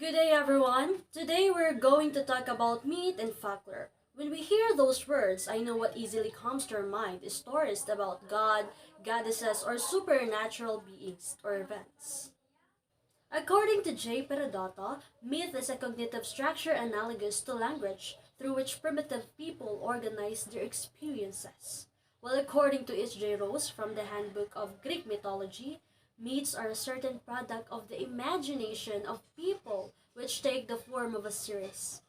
Good day, everyone. Today we're going to talk about myth and folklore. When we hear those words, I know what easily comes to our mind is stories about God, goddesses, or supernatural beings or events. According to J. Peridotto, myth is a cognitive structure analogous to language through which primitive people organize their experiences. While according to H.J. Rose from the Handbook of Greek Mythology, myths are a certain product of the imagination of people which take the form of a series.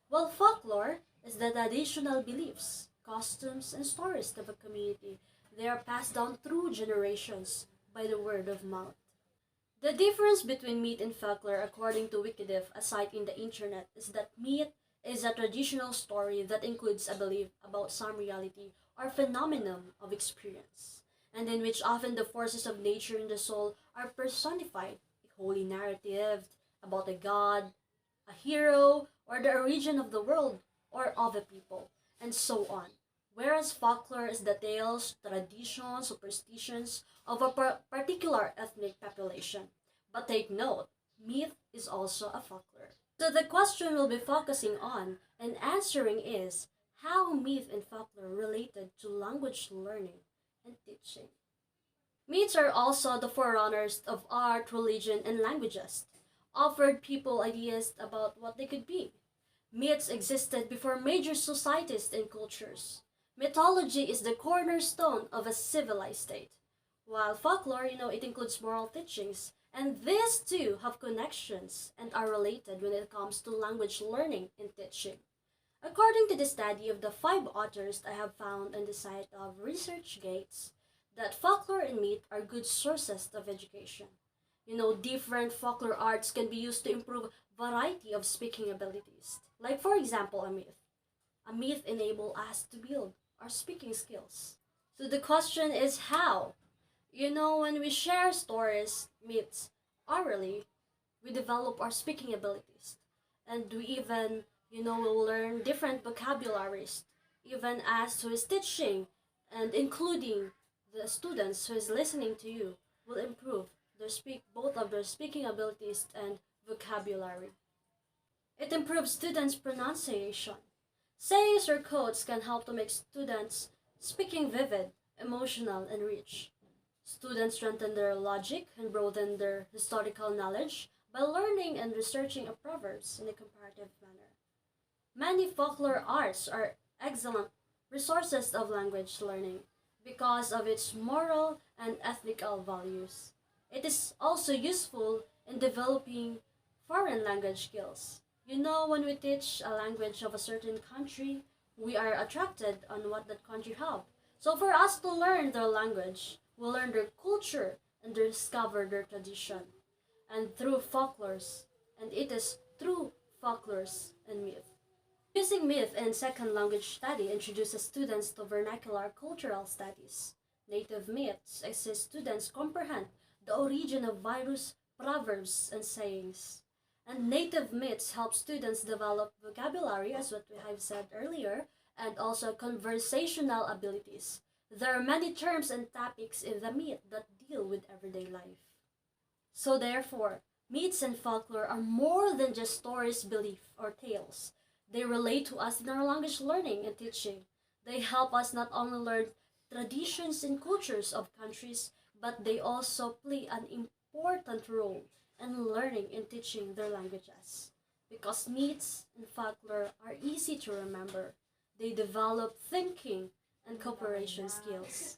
While folklore is the traditional beliefs, customs, and stories of a community, they are passed down through generations by the word of mouth. The difference between myth and folklore, according to Wikidiv, a site in the internet, is that myth is a traditional story that includes a belief about some reality or phenomenon of experience, and in which often the forces of nature and the soul are personified, a holy narrative about a god, a hero, or the origin of the world or of a people, and so on. Whereas folklore is the tales, traditions, superstitions of a particular ethnic population. But take note, myth is also a folklore. So the question we'll be focusing on and answering is how myth and folklore related to language learning and teaching. Myths are also the forerunners of art, religion, and languages, offered people ideas about what they could be. Myths existed before major societies and cultures. Mythology is the cornerstone of a civilized state, while folklore, it includes moral teachings, and these two have connections and are related when it comes to language learning and teaching. According to the study of the five authors I have found on the site of ResearchGates, that folklore and myth are good sources of education. Different folklore arts can be used to improve variety of speaking abilities. Like for example, a myth. A myth enable us to build our speaking skills. So the question is how? When we share stories, myths, orally, we develop our speaking abilities. And we even, will learn different vocabularies, even as who is teaching and including the students who is listening to you will improve both of their speaking abilities and vocabulary. It improves students' pronunciation. Sayings or quotes can help to make students' speaking vivid, emotional, and rich. Students strengthen their logic and broaden their historical knowledge by learning and researching a proverbs in a comparative manner. Many folklore arts are excellent resources of language learning because of its moral and ethical values. It is also useful in developing foreign language skills. When we teach a language of a certain country, we are attracted on what that country have. So for us to learn their language, we learn their culture and discover their tradition. And through folklores, and it is through folklores and myth. Using myth in second language study introduces students to vernacular cultural studies. Native myths assist students comprehend the origin of various proverbs and sayings. And native myths help students develop vocabulary, as what we have said earlier, and also conversational abilities. There are many terms and topics in the myth that deal with everyday life. So therefore, myths and folklore are more than just stories, belief, or tales. They relate to us in our language learning and teaching. They help us not only learn traditions and cultures of countries, but they also play an important role in learning and teaching their languages. Because myths and folklore are easy to remember, they develop thinking and cooperation skills.